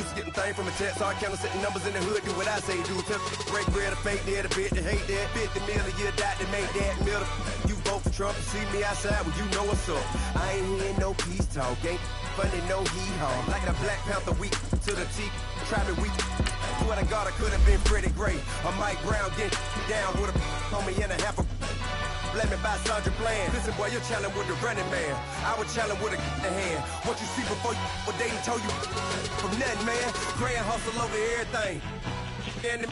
used to getting things from a text. So I count setting numbers in the hood. Do what I say do. Tell break bread or fake there, the bit to hate that. 50 million a year, that make that middle. You vote for Trump, you see me outside, well, you know what's up. I ain't hearing no peace talk. Ain't funny, no hee-haw. Like a Black Panther weak to the teeth. Try me weak. Swear to God, I could have been Freddie Gray. Or Mike Brown get down with a on me and a half a. Let me buy Sandra Bland. Listen, boy, you're challenging with the running man. I would challenge with a hand. What you see before you, what they told you from nothing, man. Grand hustle over everything. And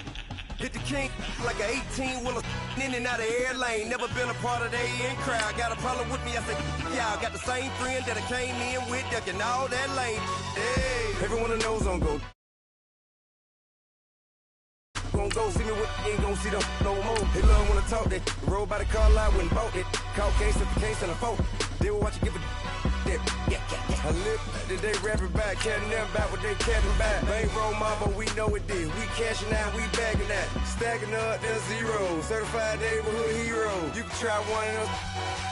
hit the king like an 18-wheeler in and out of air lane. Never been a part of the in crowd. Got a problem with me, I said, y'all got the same friend that I came in with, ducking all that lane. Hey, everyone that knows on go. Gon' go see me with, ain't gon' see them no more. They love when I talk that. Roll by the car lot when bought it. Caught case after case and a phone. They will watch you give a that. I live that they rapping back, catting them back what they catting back. Bankroll mama, we know it did. We cashing out, we bagging that. Stacking up, there's zero. Certified neighborhood hero. You can try one of them.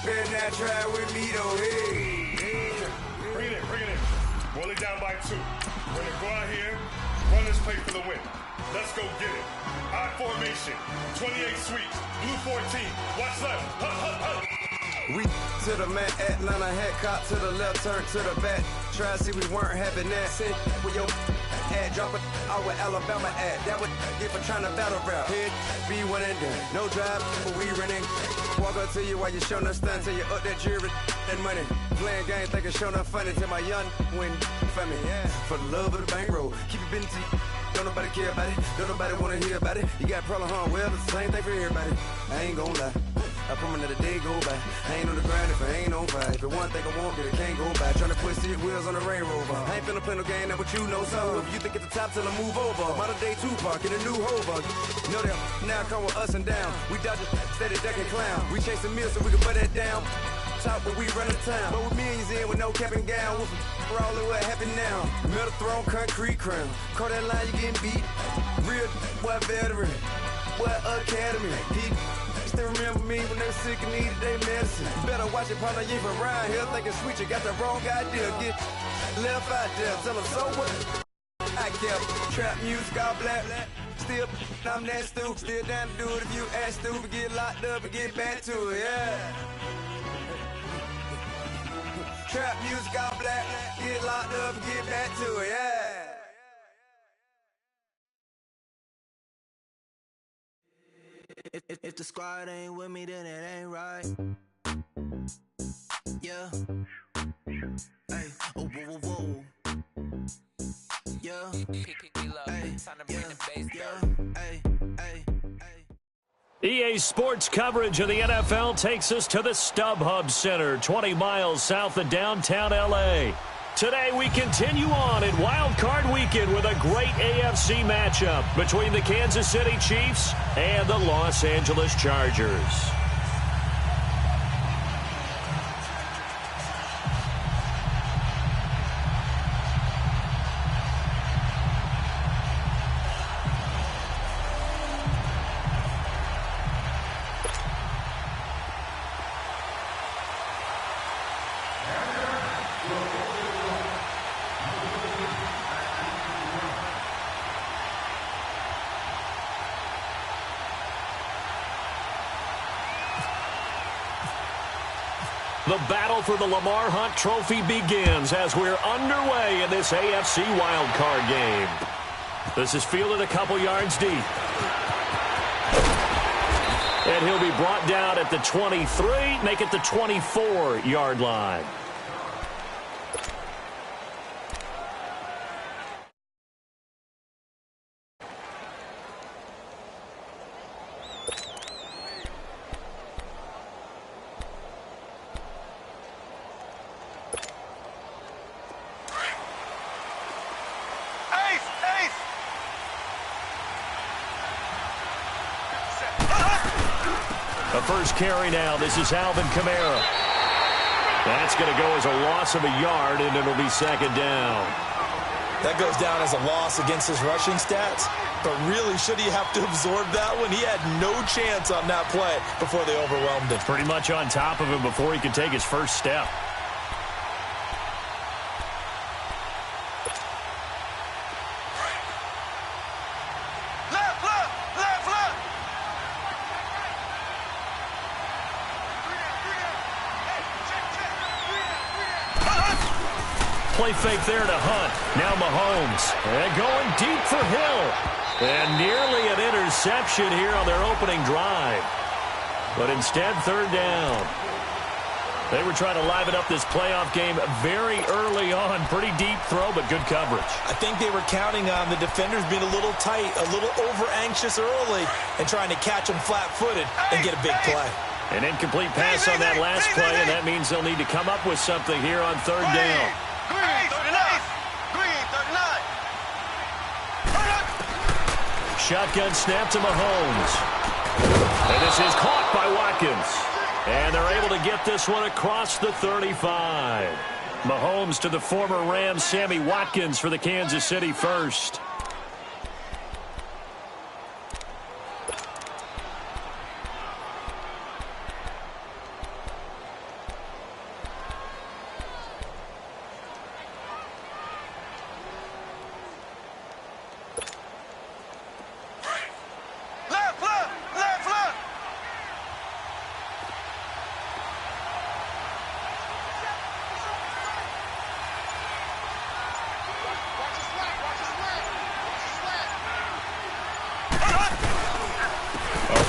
Better not try with me though. Hey. Bring it in. Roll it down by 2. We're gonna go out here, run this play for the win. Let's go get it. I formation, 28 sweeps, blue 14. Watch left. We to the man, Atlanta hat caught to the left, turn to the back. Try to see we weren't having that. Sit with your ad, drop it out with Alabama ad. That would get for trying to battle rap. Head, be one and done. No drive, but we running. Walk up to you while you showing us stun till you up that jury and money. Playing games, thinking showing up funny till my young win for me. Yeah. For the love of the bankroll, keep it busy. Don't nobody care about it. Don't nobody wanna hear about it. You got a problem, huh? Well, it's the same thing for everybody. I ain't gon' lie. I promise that a day go by. I ain't on the grind if I ain't on fire. If it one thing I want, then it can't go by. Tryna put seat wheels on the Range Rover. I ain't finna play no game, that what you know. So if you think at the top till I move over. Modern day Tupac in a new Hova. Know that now come with us and down. We dodge it, steady ducking clown. We chase the meal so we can put that down. Talk, but we run the town. But with millions in with no cap and gown. We're all in what happened now. Metal throne, concrete crown. Call that line, you getting beat. Real, what veteran? What academy? He still remember me when they were sick and needed their medicine. Better watch it, partner, you ain't around here thinking sweet. You got the wrong idea. Get left out there. Tell them so what? I kept trap music all black. Still, I'm that stupid. Still down to do it if you act stupid. Get locked up and get back to it, yeah. Trap music all black, get locked up and get back to it, yeah. If the squad ain't with me, then it ain't right. Yeah. Hey, oh, whoa, whoa, whoa. Yeah. Hey, yeah. Hey, hey. EA Sports coverage of the NFL takes us to the StubHub Center, 20 miles south of downtown L.A. Today we continue on in Wild Card Weekend with a great AFC matchup between the Kansas City Chiefs and the Los Angeles Chargers. The battle for the Lamar Hunt Trophy begins as we're underway in this AFC wildcard game. This is fielded a couple yards deep. And he'll be brought down at the 23, make it the 24-yard line. The first carry now. This is Alvin Kamara. That's going to go as a loss of a yard, and it'll be second down. That goes down as a loss against his rushing stats. But really, should he have to absorb that one? He had no chance on that play before they overwhelmed him. Pretty much on top of him before he could take his first step. Play fake there to Hunt. Now Mahomes. And going deep for Hill. And nearly an interception here on their opening drive. But instead, third down. They were trying to liven up this playoff game very early on. Pretty deep throw, but good coverage. I think they were counting on the defenders being a little tight, a little over-anxious early, and trying to catch them flat-footed and get a big play. An incomplete pass on that last play, and that means they'll need to come up with something here on third down. Shotgun snap to Mahomes. And this is caught by Watkins. And they're able to get this one across the 35. Mahomes to the former Rams, Sammy Watkins for the Kansas City first.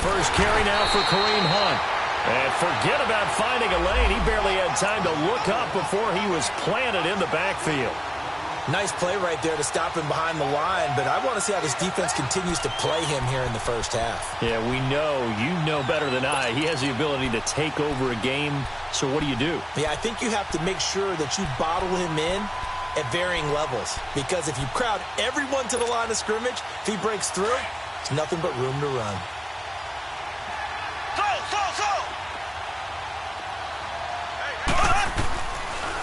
First carry now for Kareem Hunt. And forget about finding a lane. He barely had time to look up before he was planted in the backfield. Nice play right there to stop him behind the line, but I want to see how this defense continues to play him here in the first half. Yeah, we know. You know better than I. He has the ability to take over a game, so what do you do? Yeah, I think you have to make sure that you bottle him in at varying levels, because if you crowd everyone to the line of scrimmage, if he breaks through, it's nothing but room to run.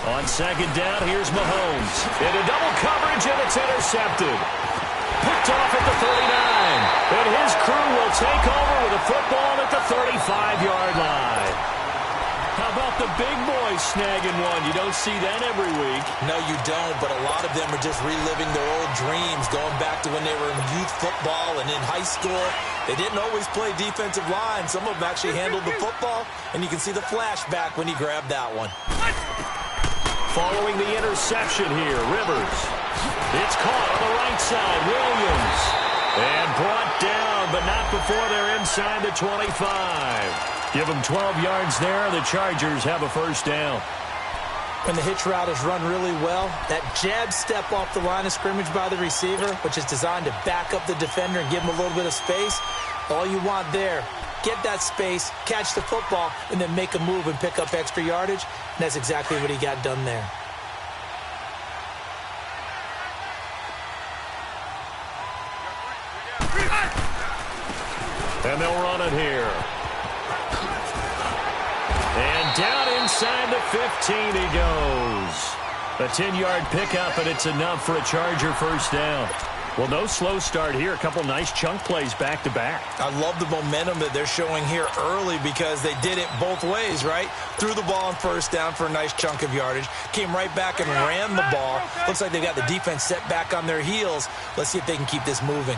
On second down, here's Mahomes. Into double coverage, and it's intercepted. Picked off at the 39. And his crew will take over with a football at the 35-yard line. How about the big boys snagging one? You don't see that every week. No, you don't, but a lot of them are just reliving their old dreams, going back to when they were in youth football and in high school. They didn't always play defensive line. Some of them actually handled the football, and you can see the flashback when he grabbed that one. Following the interception here, Rivers. It's caught on the right side, Williams. And brought down, but not before they're inside the 25. Give them 12 yards there. The Chargers have a first down. When the hitch route is run really well, that jab step off the line of scrimmage by the receiver, which is designed to back up the defender and give him a little bit of space, all you want there, get that space, catch the football, and then make a move and pick up extra yardage. And that's exactly what he got done there. And they'll run it here. And down inside the 15 he goes. A 10-yard pickup, and it's enough for a Charger first down. Well, no slow start here. A couple nice chunk plays back-to-back. I love the momentum that they're showing here early because they did it both ways, right? Threw the ball on first down for a nice chunk of yardage. Came right back and ran the ball. Looks like they've got the defense set back on their heels. Let's see if they can keep this moving.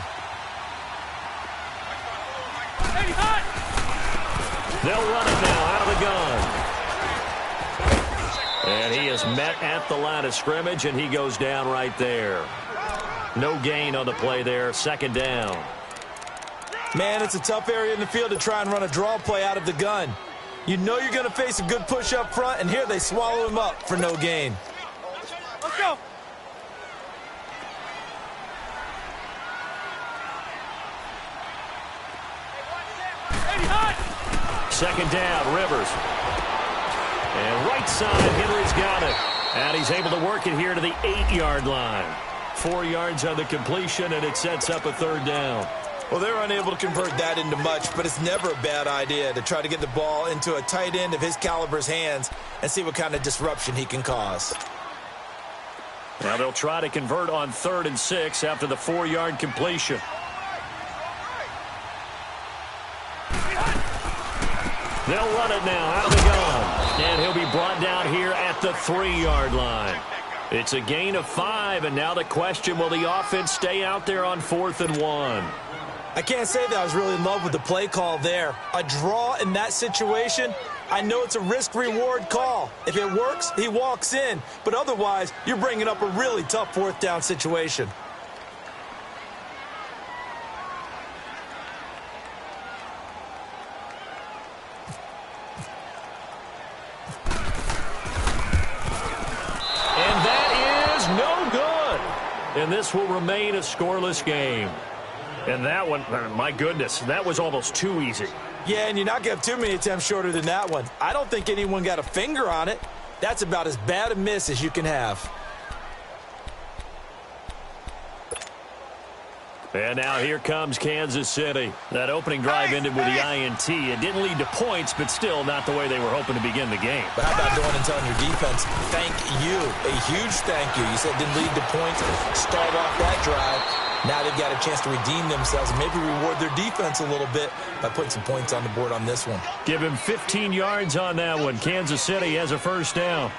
They'll run it now out of the gun. And he is met at the line of scrimmage, and he goes down right there. No gain on the play there. Second down. Man, it's a tough area in the field to try and run a draw play out of the gun. You know you're going to face a good push up front, and here they swallow him up for no gain. Let's go. Second down, Rivers. And right side, Henry's got it. And he's able to work it here to the 8-yard line. 4 yards on the completion, and it sets up a third down. Well, they're unable to convert that into much, but it's never a bad idea to try to get the ball into a tight end of his caliber's hands and see what kind of disruption he can cause. Now they'll try to convert on 3rd and 6 after the 4-yard completion. They'll run it now out of the gun. And he'll be brought down here at the 3-yard line. It's a gain of 5, and now the question, will the offense stay out there on 4th and 1? I can't say that I was really in love with the play call there. A draw in that situation, I know it's a risk-reward call. If it works, he walks in. But otherwise, you're bringing up a really tough fourth down situation. And that is no good. And this will remain a scoreless game. And that one, my goodness, that was almost too easy. Yeah, and you're not going to have too many attempts shorter than that one. I don't think anyone got a finger on it. That's about as bad a miss as you can have. And now here comes Kansas City. That opening drive ended with the INT. It didn't lead to points, but still not the way they were hoping to begin the game. But how about going and telling your defense, thank you, a huge thank you. You said it didn't lead to points, start off that drive. Now they've got a chance to redeem themselves and maybe reward their defense a little bit by putting some points on the board on this one. Give him 15 yards on that one. Kansas City has a first down.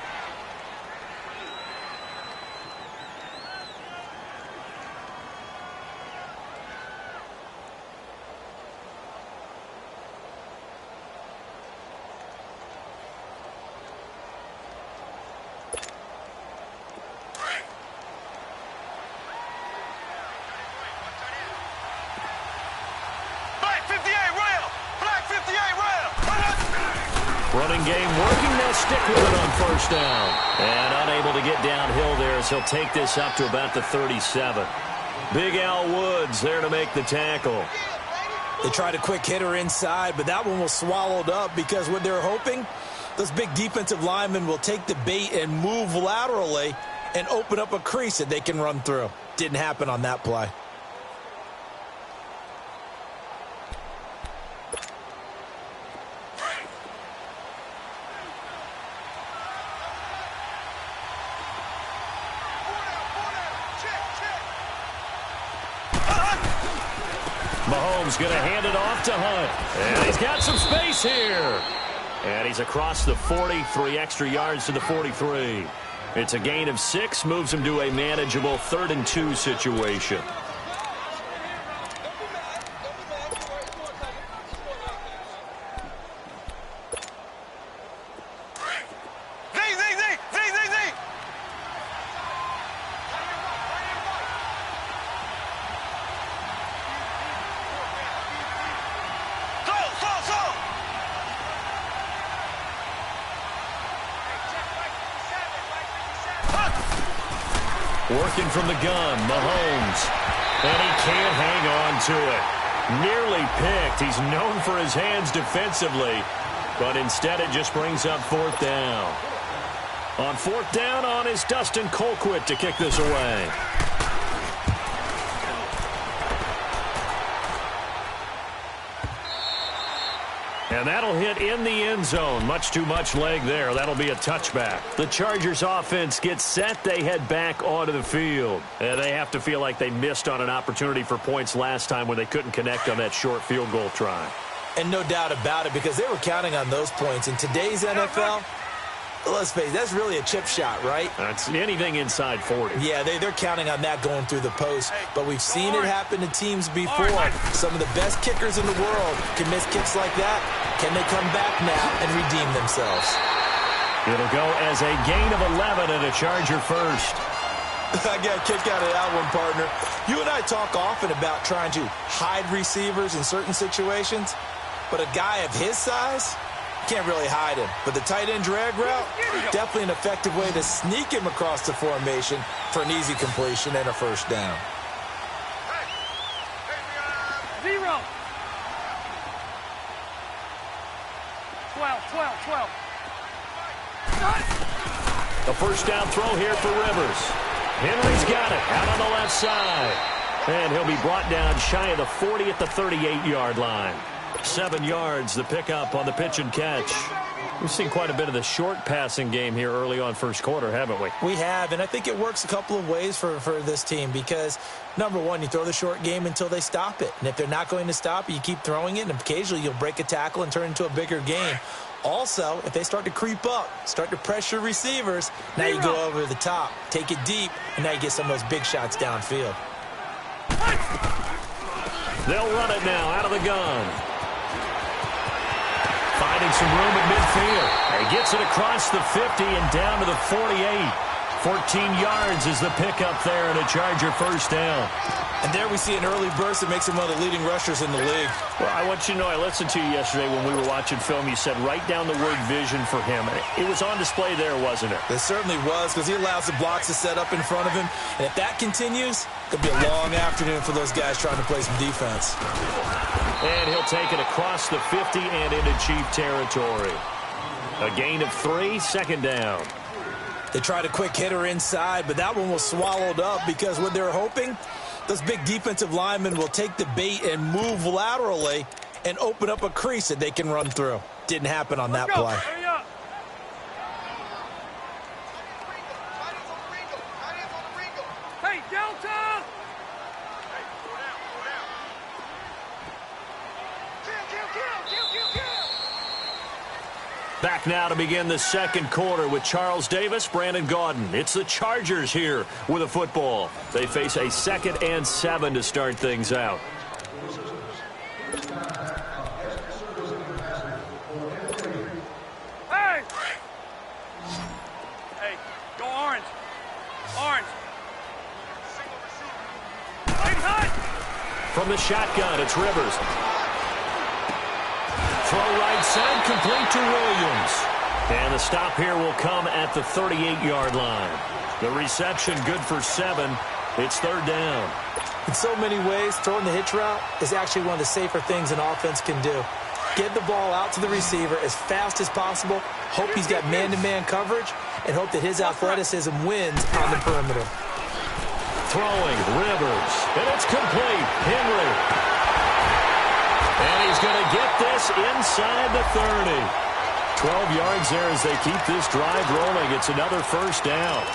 Running game working. They'll stick with it on first down. And unable to get downhill there as he'll take this up to about the 37. Big Al Woods there to make the tackle. They tried a quick hitter inside, but that one was swallowed up because what they're hoping, those big defensive linemen will take the bait and move laterally and open up a crease that they can run through. Didn't happen on that play. Mahomes going to hand it off to Hunt. And he's got some space here. And he's across the 40, 3 extra yards to the 43. It's a gain of 6, moves him to a manageable 3rd and 2 situation. Working from the gun, Mahomes. And he can't hang on to it. Nearly picked. He's known for his hands defensively. But instead it just brings up 4th down. On 4th down on is Dustin Colquitt to kick this away. And that'll hit in the end zone. Much too much leg there. That'll be a touchback. The Chargers offense gets set. They head back onto the field. And they have to feel like they missed on an opportunity for points last time when they couldn't connect on that short field goal try. And no doubt about it, because they were counting on those points. In today's NFL, let's face it, that's really a chip shot, right? That's anything inside 40. Yeah, they're counting on that going through the post. But we've seen it happen to teams before. Some of the best kickers in the world can miss kicks like that. Can they come back now and redeem themselves? It'll go as a gain of 11 and a Charger first. I got a kick out of that one, partner. You and I talk often about trying to hide receivers in certain situations. But a guy of his size, can't really hide him. But the tight end drag route, definitely an effective way to sneak him across the formation for an easy completion and a first down. 0. 12. The first down throw here for Rivers. Henry's got it out on the left side. And he'll be brought down shy of the 40 at the 38-yard line. 7 yards, the pickup on the pitch and catch. We've seen quite a bit of the short passing game here early on first quarter, haven't we? We have, and I think it works a couple of ways for this team because, number one, you throw the short game until they stop it. And if they're not going to stop it, you keep throwing it, and occasionally you'll break a tackle and turn it into a bigger game. Also, if they start to creep up, start to pressure receivers, now you go over the top, take it deep, and now you get some of those big shots downfield. They'll run it now out of the gun. finding some room at midfield. He gets it across the 50 and down to the 48. 14 yards is the pickup there and a Charger first down. And there we see an early burst that makes him one of the leading rushers in the league. Well, I want you to know, I listened to you yesterday when we were watching film. You said write down the word vision for him. It was on display there, wasn't it? It certainly was, because he allows the blocks to set up in front of him. And if that continues, it'll be a long afternoon for those guys trying to play some defense. And he'll take it across the 50 and into Chief territory. A gain of 3, second down. They tried a quick hitter inside, but that one was swallowed up because what they're hoping, those big defensive linemen will take the bait and move laterally and open up a crease that they can run through. Didn't happen on that play. Hey, Delta! Back now to begin the second quarter with Charles Davis, Brandon Gaudin. It's the Chargers here with a football. They face a 2nd and 7 to start things out. Hey! Hey, go orange. Orange. Hey, hut! From the shotgun, it's Rivers. Throw right side, complete to Williams. And the stop here will come at the 38-yard line. The reception good for 7. It's third down. In so many ways, throwing the hitch route is actually one of the safer things an offense can do. Get the ball out to the receiver as fast as possible, hope he's got man-to-man coverage, and hope that his athleticism wins on the perimeter. Throwing, Rivers, and it's complete. Henry. And he's going to get this inside the 30. 12 yards there as they keep this drive rolling. It's another first down.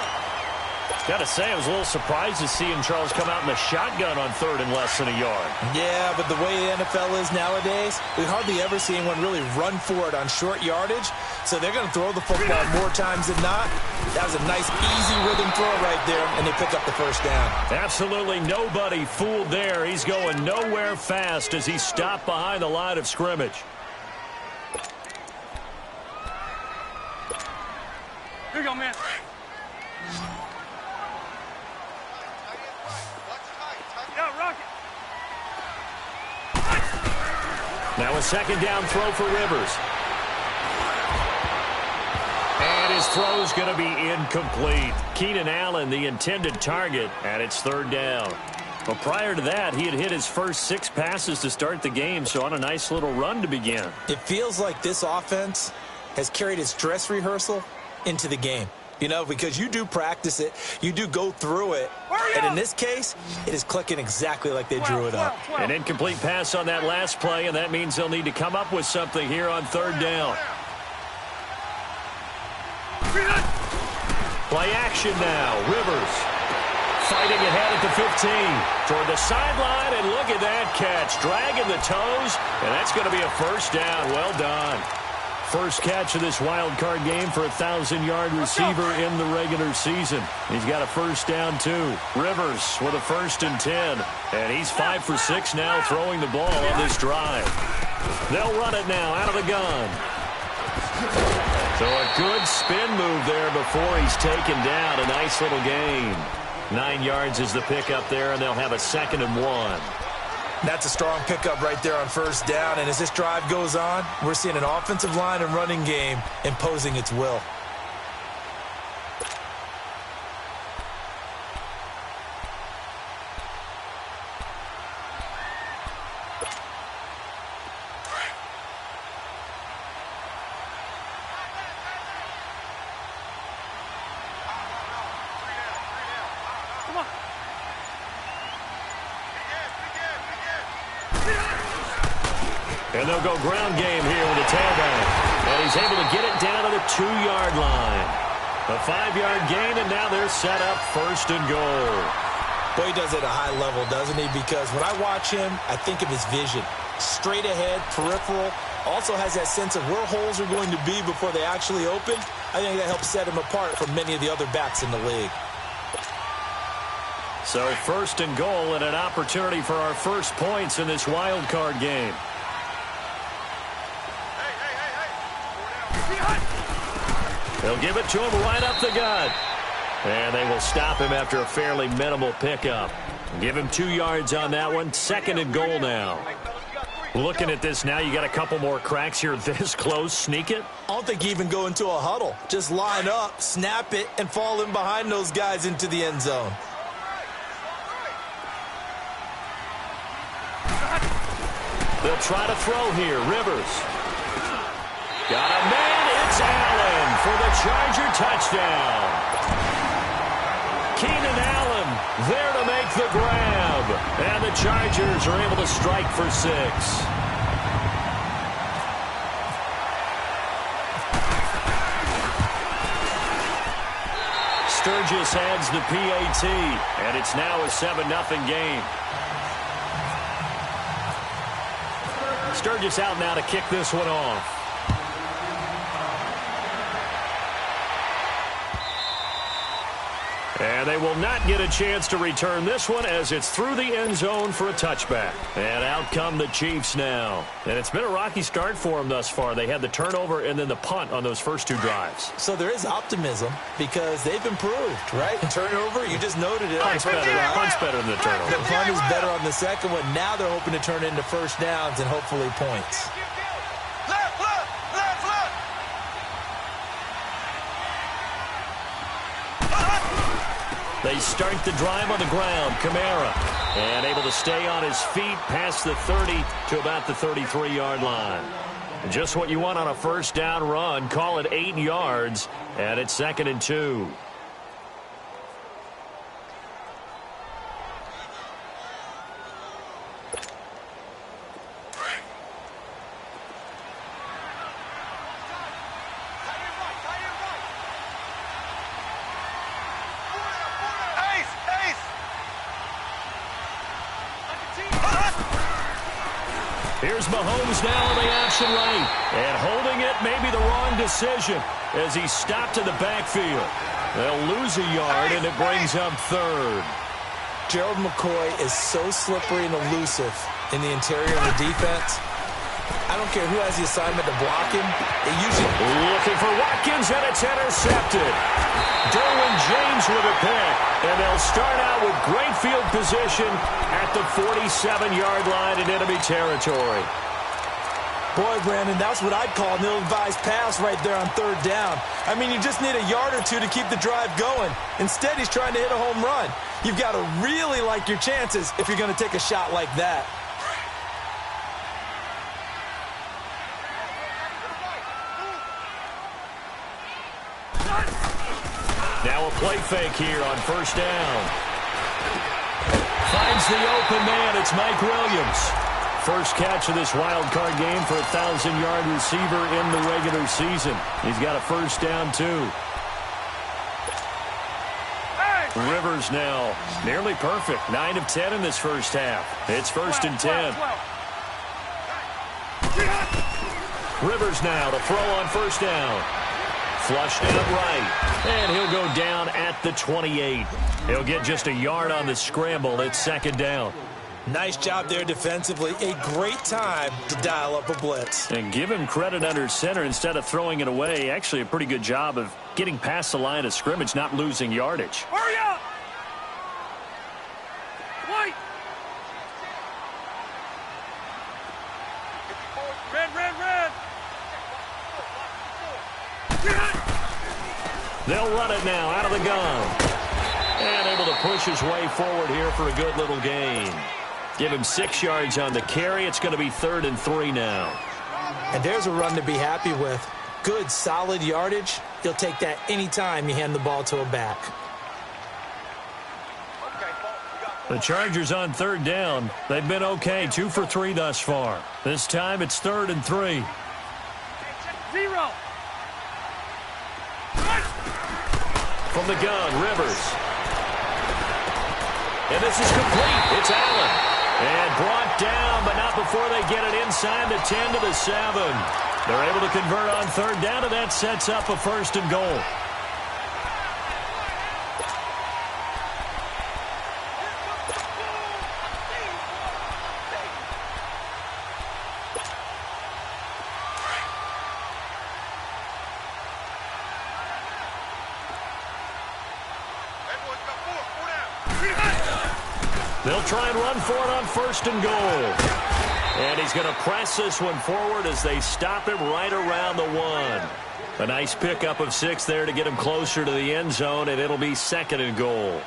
Got to say, I was a little surprised to see him, Charles, come out in the shotgun on third and less than a yard. Yeah, but the way the NFL is nowadays, we hardly ever see anyone really run for it on short yardage. So they're going to throw the football more times than not. That was a nice, easy rhythm throw right there, and they pick up the first down. Absolutely nobody fooled there. He's going nowhere fast as he stopped behind the line of scrimmage. Here you go, man. Now a second down throw for Rivers. And his throw is going to be incomplete. Keenan Allen, the intended target, and it's third down. But prior to that, he had hit his first 6 passes to start the game, so on a nice little run to begin. It feels like this offense has carried its dress rehearsal into the game. You know, because you do practice it, you do go through it, and in this case, it is clicking exactly like they drew it up. An incomplete pass on that last play, and that means they'll need to come up with something here on third down. Play action now. Rivers fighting ahead at the 15. Toward the sideline, and look at that catch. Dragging the toes, and that's going to be a first down. Well done. First catch of this wild card game for a 1,000-yard receiver in the regular season. He's got a first down, too. Rivers with a 1st and 10. And he's 5 for 6 now throwing the ball on this drive. They'll run it now out of the gun. So a good spin move there before he's taken down. A nice little gain. 9 yards is the pickup there, and they'll have a 2nd and 1. That's a strong pickup right there on first down. And as this drive goes on, we're seeing an offensive line and running game imposing its will. And they'll go ground game here with a tailback. And he's able to get it down to the 2-yard line. A 5-yard gain, and now they're set up 1st and goal. Boy, he does it at a high level, doesn't he? Because when I watch him, I think of his vision. Straight ahead, peripheral. Also has that sense of where holes are going to be before they actually open. I think that helps set him apart from many of the other backs in the league. So 1st and goal, and an opportunity for our first points in this wild card game. They'll give it to him right up the gut. And they will stop him after a fairly minimal pickup. Give him 2 yards on that one. 2nd and goal now. Looking at this now, you got a couple more cracks here this close. Sneak it? I don't think you even go into a huddle. Just line up, snap it, and fall in behind those guys into the end zone. They'll try to throw here. Rivers. Got a man. It's Allen for the Charger touchdown. Keenan Allen there to make the grab. And the Chargers are able to strike for 6. Sturgis adds the PAT, and it's now a 7-0 game. Sturgis out now to kick this one off. And they will not get a chance to return this one as it's through the end zone for a touchback. And out come the Chiefs now. And it's been a rocky start for them thus far. They had the turnover and then the punt on those first 2 drives. So there is optimism because they've improved, right? Turnover, you just noted it. Punt's better than the turnover. The punt is better on the second one. Now they're hoping to turn it into first downs and hopefully points. They start the drive on the ground. Kamara. And able to stay on his feet past the 30 to about the 33-yard line. Just what you want on a first down run. Call it 8 yards. And it's 2nd and 2. Here's Mahomes now on the option right. And holding it may be the wrong decision as he stopped in the backfield. They'll lose a yard, and it brings up 3rd. Gerald McCoy is so slippery and elusive in the interior of the defense. I don't care who has the assignment to block him. They usually... Looking for Watkins, and it's intercepted. Derwin James with a pick. And they'll start out with great field position at the 47-yard line in enemy territory. Boy, Brandon, that's what I'd call an ill-advised pass right there on 3rd down. I mean, you just need a yard or 2 to keep the drive going. Instead, he's trying to hit a home run. You've got to really like your chances if you're going to take a shot like that. Now a play fake here on first down. Finds the open man. It's Mike Williams. First catch of this wild card game for a 1,000-yard receiver in the regular season. He's got a first down, too. Rivers now nearly perfect. 9 of 10 in this first half. It's 1st and 10. Rivers now to throw on first down. Flushed it up right. And he'll go down at the 28. He'll get just a yard on the scramble. It's 2nd down. Nice job there defensively. A great time to dial up a blitz. And give him credit under center instead of throwing it away. Actually a pretty good job of getting past the line of scrimmage, not losing yardage. Hurry up! White! Red, red, red! They'll run it now out of the gun. And able to push his way forward here for a good little gain. Give him 6 yards on the carry. It's going to be 3rd and 3 now. And there's a run to be happy with. Good, solid yardage. You'll take that anytime you hand the ball to a back. The Chargers on 3rd down. They've been okay. 2 for 3 thus far. This time it's 3rd and 3. 0. From the gun, Rivers. And this is complete. It's Allen. And brought down, but not before they get it inside the 10 to the 7. They're able to convert on 3rd down, and that sets up a 1st and goal. They'll try and run for it on 1st and goal. And he's going to press this one forward as they stop him right around the 1. A nice pickup of 6 there to get him closer to the end zone, and it'll be 2nd and goal.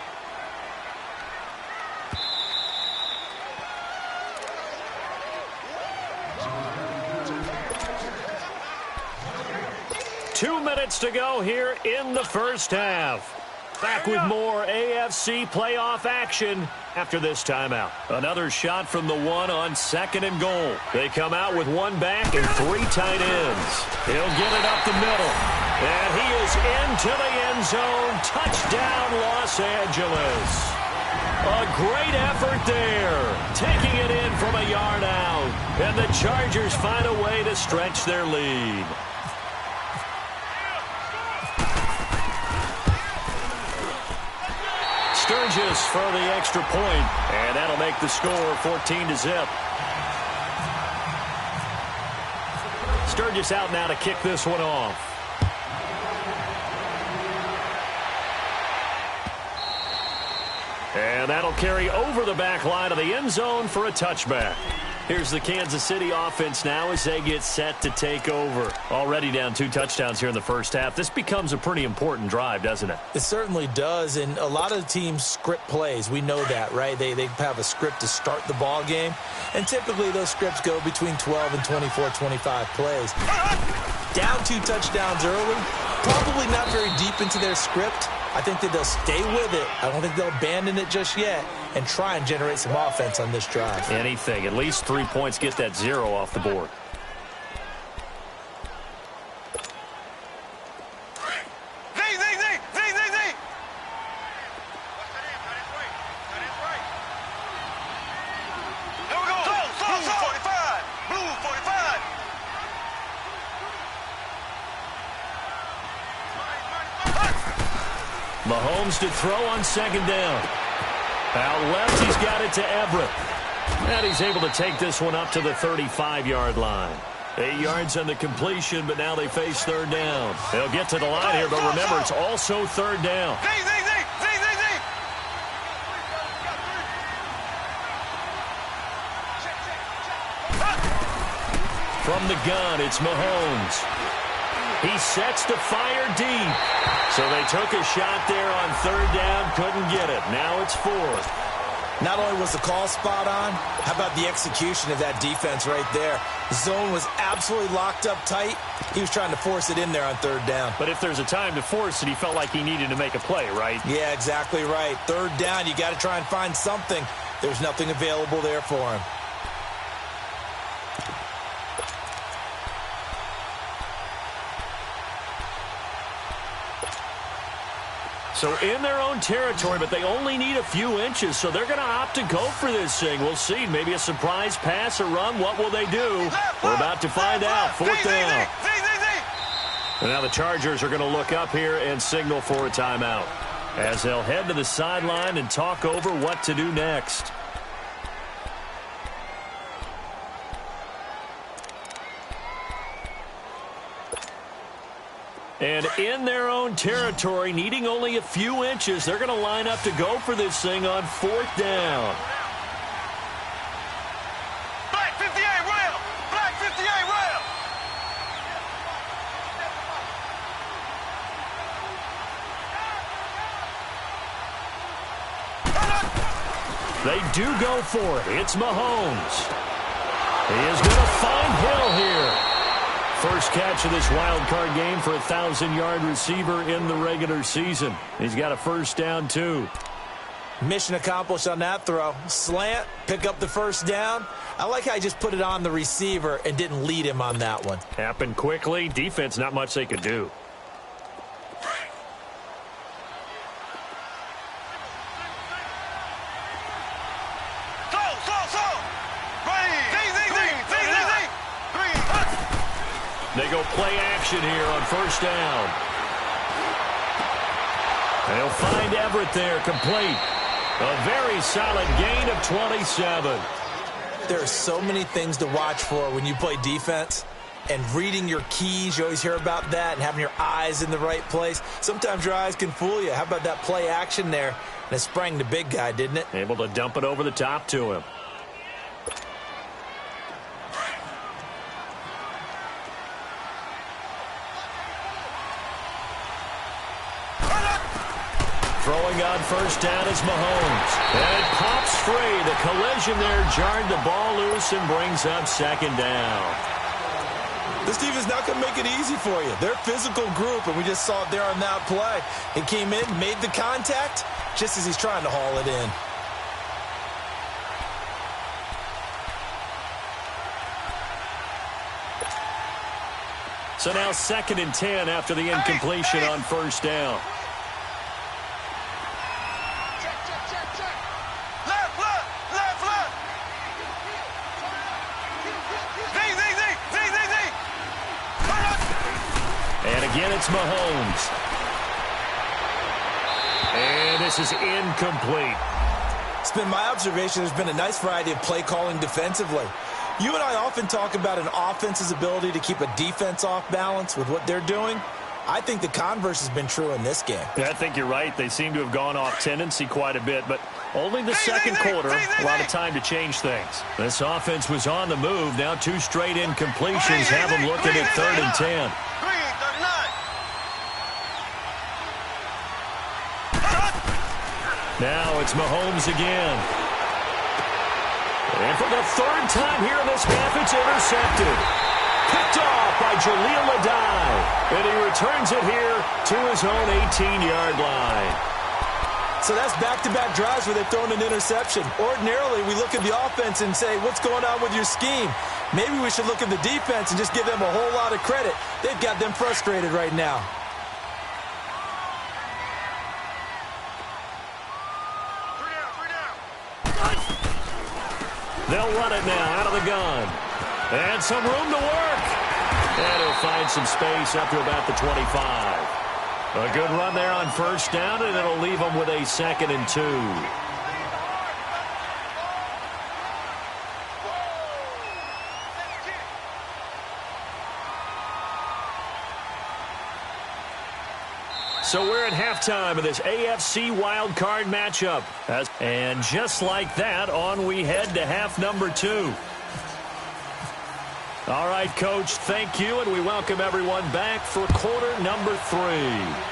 Two minutes to go here in the first half. Back with more AFC playoff action after this timeout. Another shot from the 1 on 2nd and goal. They come out with 1 back and 3 tight ends. He'll get it up the middle. And he is into the end zone. Touchdown, Los Angeles. A great effort there. Taking it in from a yard out. And the Chargers find a way to stretch their lead. Sturgis for the extra point, and that'll make the score 14-0. Sturgis out now to kick this one off. And that'll carry over the back line of the end zone for a touchback. Here's the Kansas City offense now as they get set to take over. Already down 2 touchdowns here in the first half. This becomes a pretty important drive, doesn't it? It certainly does, and a lot of teams script plays. We know that, right? They have a script to start the ball game, and typically those scripts go between 12 and 24, 25 plays. Down 2 touchdowns early, probably not very deep into their script. I think that they'll stay with it. I don't think they'll abandon it just yet and try and generate some offense on this drive. Anything. At least 3 points, get that 0 off the board. Mahomes to throw on 2nd down. Out left, he's got it to Everett. And he's able to take this one up to the 35-yard line. 8 yards on the completion, but now they face 3rd down. They'll get to the line here, but remember, it's also 3rd down. From the gun, it's Mahomes. He sets to fire deep. So they took a shot there on 3rd down, couldn't get it. Now it's 4th. Not only was the call spot on, how about the execution of that defense right there? The zone was absolutely locked up tight. He was trying to force it in there on 3rd down. But if there's a time to force it, he felt like he needed to make a play, right? Yeah, exactly right. 3rd down, you got to try and find something. There's nothing available there for him. So in their own territory, but they only need a few inches, so they're going to opt to go for this thing. We'll see. Maybe a surprise pass or run. What will they do? We're about to find out. 4th down. And now the Chargers are going to look up here and signal for a timeout as they'll head to the sideline and talk over what to do next. And in their own territory, needing only a few inches, they're going to line up to go for this thing on 4th down. Black 58 rail! Black 58 rail! They do go for it. It's Mahomes. He is going to find Hill here. First catch of this wild card game for a 1,000-yard receiver in the regular season. He's got a 1st down, too. Mission accomplished on that throw. Slant, pick up the 1st down. I like how he just put it on the receiver and didn't lead him on that one. Happened quickly. Defense, not much they could do. They go play action here on 1st down. They'll find Everett there, complete. A very solid gain of 27. There are so many things to watch for when you play defense. And reading your keys, you always hear about that, and having your eyes in the right place. Sometimes your eyes can fool you. How about that play action there? And it sprang the big guy, didn't it? Able to dump it over the top to him. Throwing on first down is Mahomes. And it pops free. The collision there jarred the ball loose and brings up second down. This defense not going to make it easy for you. They're a physical group, and we just saw it there on that play. He came in, made the contact, just as he's trying to haul it in. So now 2nd and 10 after the incompletion on first down. Again, it's Mahomes. And this is incomplete. It's been my observation there's been a nice variety of play calling defensively. You and I often talk about an offense's ability to keep a defense off balance with what they're doing. I think the converse has been true in this game. Yeah, I think you're right. They seem to have gone off tendency quite a bit, but only the second quarter, a lot of time to change things. This offense was on the move. Now 2 straight incompletions have them looking at 3rd and 10. Now it's Mahomes again. And for the 3rd time here in this half, it's intercepted. Picked off by Jaleel Adai. And he returns it here to his own 18-yard line. So that's back-to-back drives where they've thrown an interception. Ordinarily, we look at the offense and say, what's going on with your scheme? Maybe we should look at the defense and just give them a whole lot of credit. They've got them frustrated right now. They'll run it now out of the gun. And some room to work. And he'll find some space up to about the 25. A good run there on first down, and it'll leave them with a 2nd and 2. So we're at halftime of this AFC wildcard matchup. And just like that, on we head to half number 2. All right, Coach, thank you, and we welcome everyone back for quarter number 3.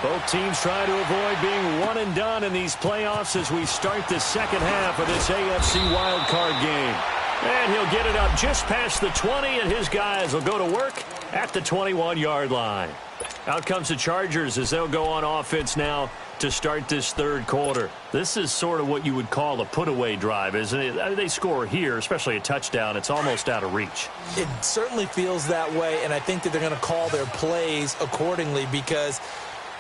Both teams try to avoid being one and done in these playoffs as we start the second half of this AFC wildcard game. And he'll get it up just past the 20, and his guys will go to work at the 21-yard line. Out comes the Chargers as they'll go on offense now to start this 3rd quarter. This is sort of what you would call a put-away drive, isn't it? They score here, especially a touchdown. It's almost out of reach. It certainly feels that way, and I think that they're going to call their plays accordingly because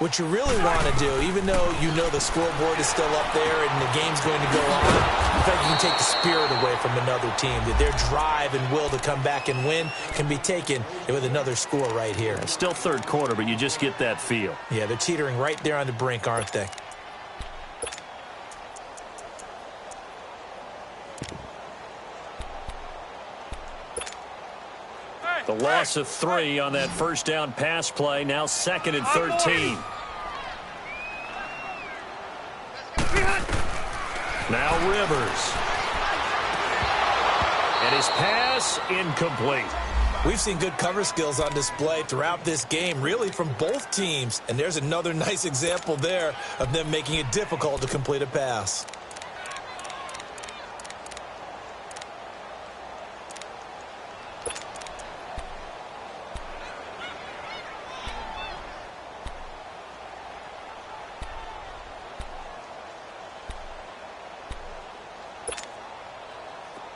what you really want to do, even though you know the scoreboard is still up there and the game's going to go on, in fact, you can take the spirit away from another team. That their drive and will to come back and win can be taken with another score right here. It's still 3rd quarter, but you just get that feel. Yeah, they're teetering right there on the brink, aren't they? The loss of 3 on that first down pass play. Now 2nd and 13. Now Rivers. And his pass incomplete. We've seen good cover skills on display throughout this game, really from both teams. And there's another nice example there of them making it difficult to complete a pass.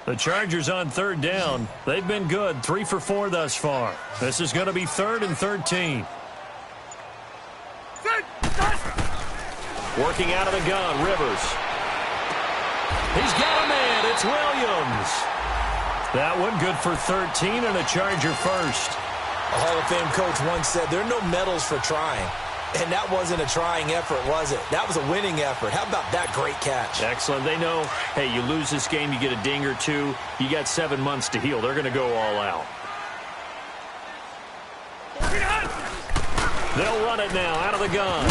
The Chargers on 3rd down. They've been good, 3 for 4 thus far. This is going to be 3rd and 13. Working out of the gun, Rivers. He's got a man. It's Williams. That one good for 13 and a Charger first. A Hall of Fame coach once said, there are no medals for trying. And that wasn't a trying effort, was it? That was a winning effort. How about that great catch? Excellent. They know, hey, you lose this game, you get a ding or 2. You got 7 months to heal. They're going to go all out. They'll run it now out of the gun.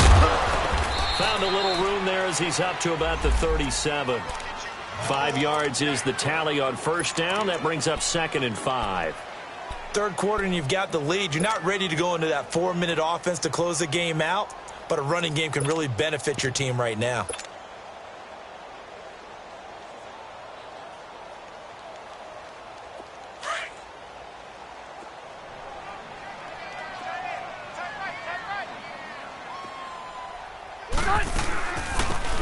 Found a little room there as he's up to about the 37. 5 yards is the tally on first down. That brings up 2nd and 5. Third quarter and you've got the lead. You're not ready to go into that 4-minute offense to close the game out, but a running game can really benefit your team right now.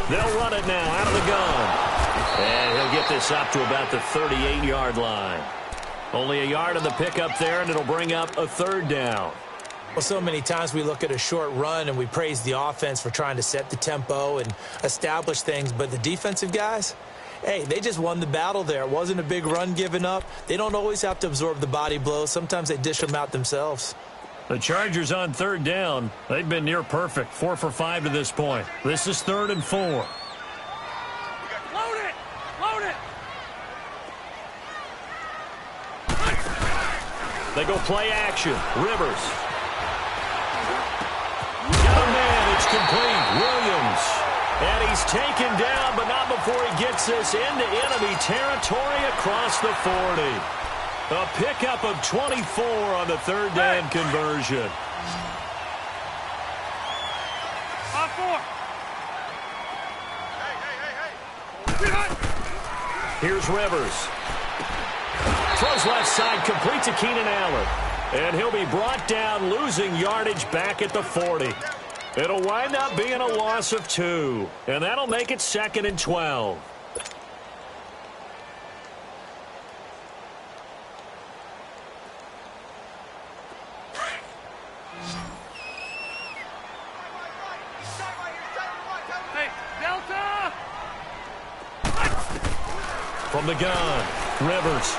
They'll run it now out of the gun. And he'll get this up to about the 38-yard line. Only a yard on the pickup there, and it'll bring up a 3rd down. Well, so many times we look at a short run and we praise the offense for trying to set the tempo and establish things, but the defensive guys, hey, they just won the battle there. It wasn't a big run given up. They don't always have to absorb the body blows. Sometimes they dish them out themselves. The Chargers on 3rd down. They've been near perfect, 4 for 5 to this point. This is 3rd and 4. Load it! Load it! They go play action. Rivers. Got a man. It's complete. Williams. And he's taken down, but not before he gets this into enemy territory across the 40. A pickup of 24 on the 3rd down conversion. 5-4. Here's Rivers. Throws left side, complete to Keenan Allen. And he'll be brought down, losing yardage back at the 40. It'll wind up being a loss of 2. And that'll make it 2nd and 12. From the gun, Rivers.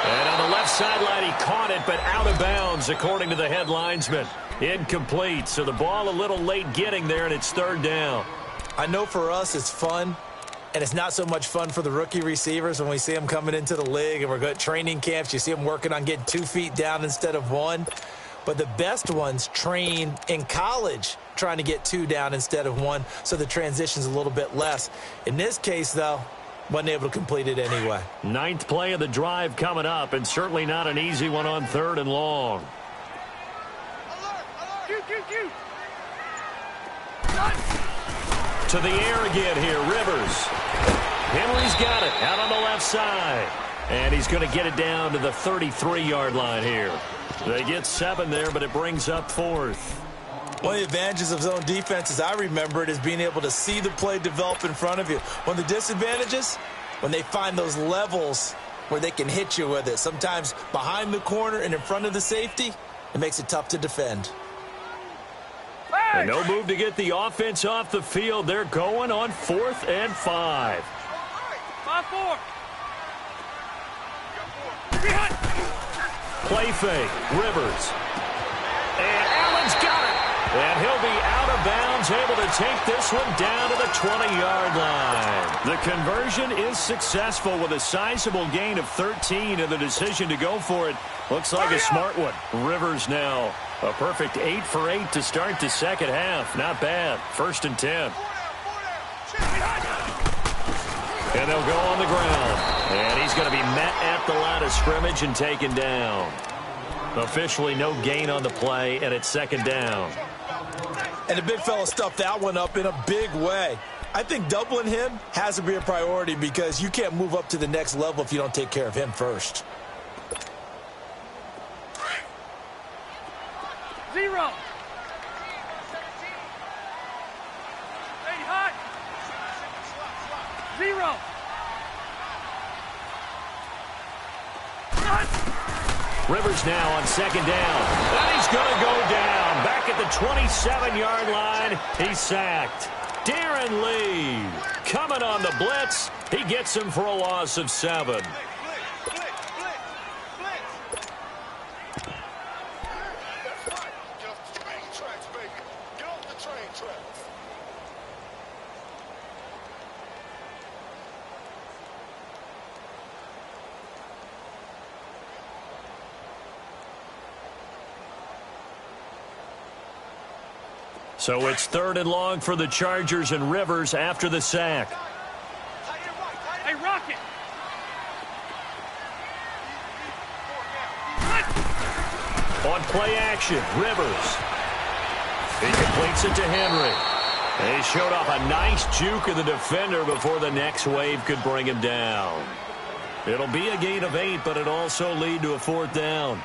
And on the left sideline, he caught it, but out of bounds, according to the head linesman. Incomplete, so the ball a little late getting there, and it's 3rd down. I know for us it's fun, and it's not so much fun for the rookie receivers when we see them coming into the league and we're going to training camps. You see them working on getting 2 feet down instead of 1. But the best ones train in college trying to get 2 down instead of 1, so the transition's a little bit less. In this case, though, wasn't able to complete it anyway. 9th play of the drive coming up, and certainly not an easy one on 3rd and long. To the air again here, Rivers. Henry's got it out on the left side. And he's going to get it down to the 33-yard line here. They get 7 there, but it brings up 4th. One of the advantages of zone defense, as I remember it, is being able to see the play develop in front of you. One of the disadvantages, when they find those levels where they can hit you with it. Sometimes behind the corner and in front of the safety, it makes it tough to defend. And no move to get the offense off the field. They're going on 4th and 5. 5-4. Play fake. Rivers. And Allen's got it. And he'll be out of bounds, able to take this one down to the 20-yard line. The conversion is successful with a sizable gain of 13, and the decision to go for it looks like a smart one. Rivers now a perfect 8 for 8 to start the second half. Not bad. 1st and 10. And they'll go on the ground. And he's going to be met at the line of scrimmage and taken down. Officially no gain on the play, and it's 2nd down. And the big fella stuffed that one up in a big way. I think doubling him has to be a priority because you can't move up to the next level if you don't take care of him first. 0. Hey, hot. 0. Rivers now on 2nd down. And he's going to go down. Back at the 27-yard line, he's sacked. Darren Lee coming on the blitz. He gets him for a loss of 7. So it's 3rd and long for the Chargers and Rivers after the sack. Hey, Rocket! On play action, Rivers. He completes it to Henry. And he showed off a nice juke of the defender before the next wave could bring him down. It'll be a gain of 8, but it'll also lead to a 4th down.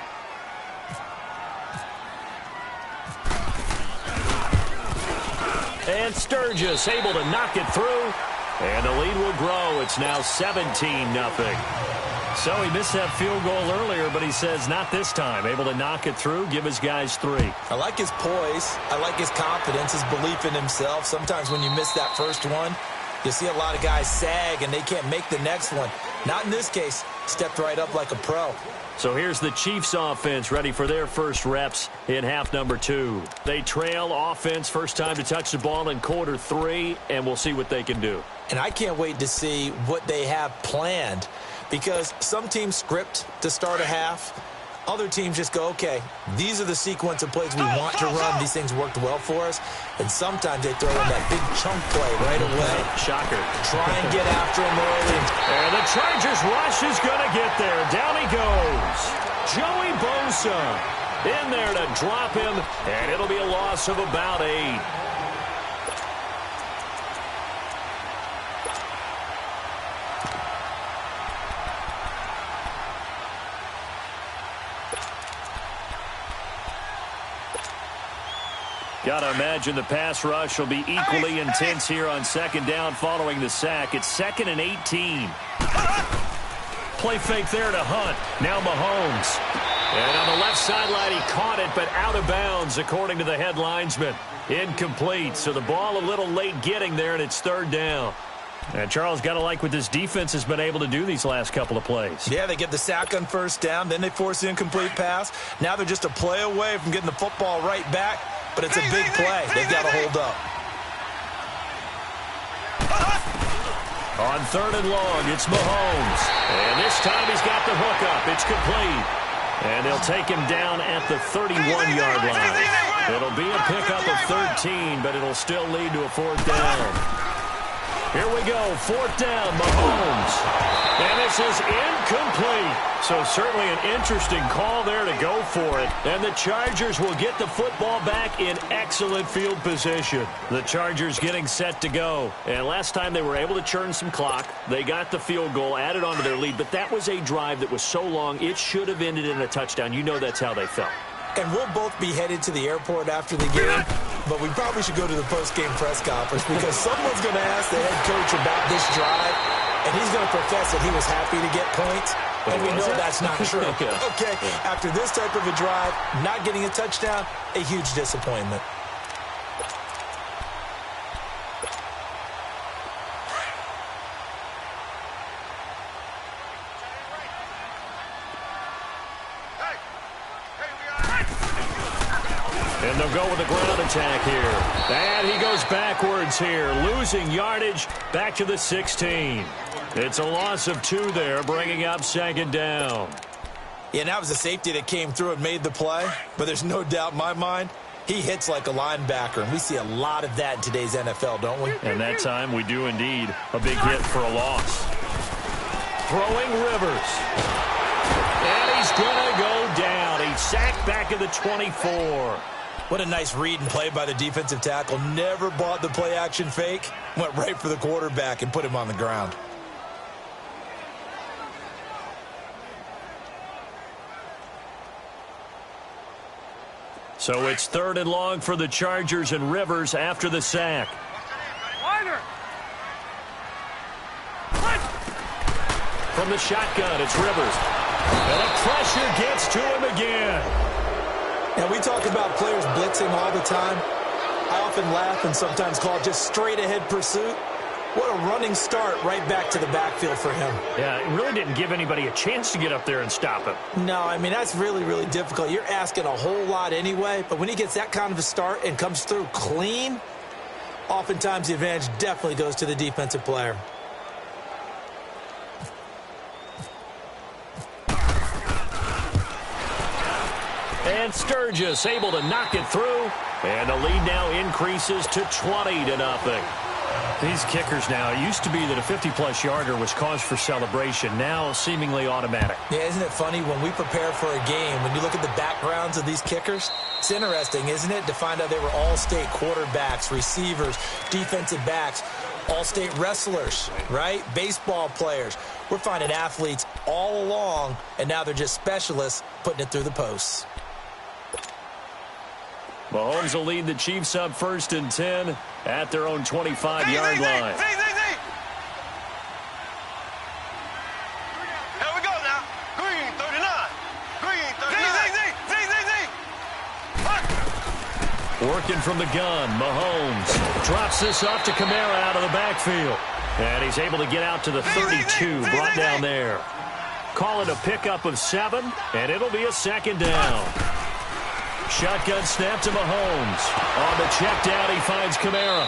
And Sturgis able to knock it through. And the lead will grow. It's now 17-0. So he missed that field goal earlier, but he says not this time. Able to knock it through, give his guys 3. I like his poise. I like his confidence, his belief in himself. Sometimes when you miss that first one, you see a lot of guys sag and they can't make the next one. Not in this case. Stepped right up like a pro. So here's the Chiefs offense ready for their first reps in half number 2. They trail offense, first time to touch the ball in quarter 3, and we'll see what they can do. And I can't wait to see what they have planned, because some teams script to start a half. Other teams just go, okay, these are the sequence of plays we want to run. These things worked well for us. And sometimes they throw in that big chunk play right away. Shocker. Try and get after him early. And the Chargers rush is going to get there. Down he goes. Joey Bosa in there to drop him, and it'll be a loss of about 8. Got to imagine the pass rush will be equally intense here on 2nd down following the sack. It's 2nd and 18. Play fake there to Hunt. Now Mahomes. And on the left sideline, he caught it, but out of bounds, according to the head linesman. Incomplete. So the ball a little late getting there, and it's 3rd down. And Charles, got to like what this defense has been able to do these last couple of plays. Yeah, they get the sack on 1st down, then they force the incomplete pass. Now they're just a play away from getting the football right back. But it's a big play. They've got to hold up. On 3rd and long, it's Mahomes. And this time he's got the hook up. It's complete. And they'll take him down at the 31-yard line. It'll be a pickup of 13, but it'll still lead to a 4th down. Here we go, 4th down, Mahomes. And this is incomplete. So certainly an interesting call there to go for it. And the Chargers will get the football back in excellent field position. The Chargers getting set to go. And last time they were able to churn some clock. They got the field goal, added onto their lead. But that was a drive that was so long, it should have ended in a touchdown. You know that's how they felt. And we'll both be headed to the airport after the game, but we probably should go to the post-game press conference because someone's going to ask the head coach about this drive, and he's going to profess that he was happy to get points, and we know that's not true. Okay, after this type of a drive, not getting a touchdown, a huge disappointment. And they'll go with a ground attack here. And he goes backwards here, losing yardage back to the 16. It's a loss of 2 there, bringing up 2nd down. Yeah, and that was a safety that came through and made the play, but there's no doubt in my mind, he hits like a linebacker, and we see a lot of that in today's NFL, don't we? And that time we do indeed. A big hit for a loss. Throwing Rivers. And he's going to go down. He's sacked back at the 24. What a nice read and play by the defensive tackle. Never bought the play-action fake. Went right for the quarterback and put him on the ground. So it's 3rd and long for the Chargers and Rivers after the sack. From the shotgun, it's Rivers. And the pressure gets to him again. Now, we talk about players blitzing all the time. I often laugh and sometimes call it just straight-ahead pursuit. What a running start right back to the backfield for him. Yeah, it really didn't give anybody a chance to get up there and stop him. No, I mean, that's really, really difficult. You're asking a whole lot anyway, but when he gets that kind of a start and comes through clean, oftentimes the advantage definitely goes to the defensive player. And Sturgis able to knock it through. And the lead now increases to 20-0. These kickers now, it used to be that a 50-plus yarder was cause for celebration. Now seemingly automatic. Yeah, isn't it funny when we prepare for a game, when you look at the backgrounds of these kickers, it's interesting, isn't it, to find out they were all-state quarterbacks, receivers, defensive backs, all-state wrestlers, right? Baseball players. We're finding athletes all along, and now they're just specialists putting it through the posts. Mahomes will lead the Chiefs up 1st and 10 at their own 25-yard line. Here we go now. Green 39. Green 39. Working from the gun, Mahomes drops this off to Kamara out of the backfield. And he's able to get out to the 32, brought down there. Call it a pickup of 7, and it'll be a 2nd down. Shotgun snap to Mahomes. On the check down, he finds Kamara.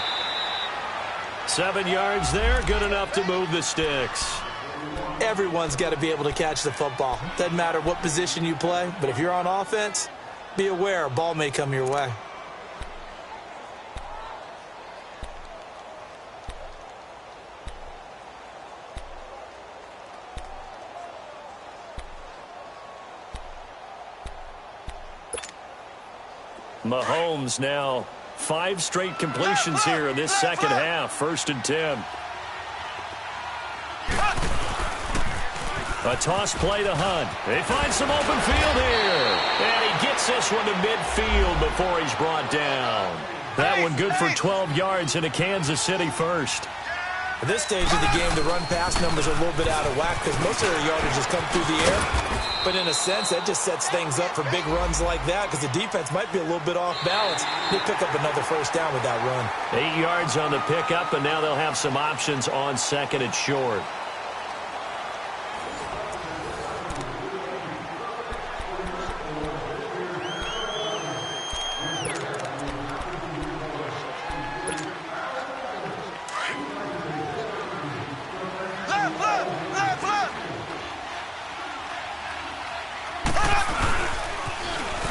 7 yards there, good enough to move the sticks. Everyone's got to be able to catch the football. Doesn't matter what position you play, but if you're on offense, be aware a ball may come your way. Mahomes now 5 straight completions here in this second half. 1st and 10. A toss play to Hunt. They find some open field here. And he gets this one to midfield before he's brought down. That one good for 12 yards in a Kansas City first. At this stage of the game, the run-pass numbers are a little bit out of whack because most of their yardage has come through the air. But in a sense, that just sets things up for big runs like that because the defense might be a little bit off balance. They pick up another 1st down with that run. 8 yards on the pickup, and now they'll have some options on 2nd and short.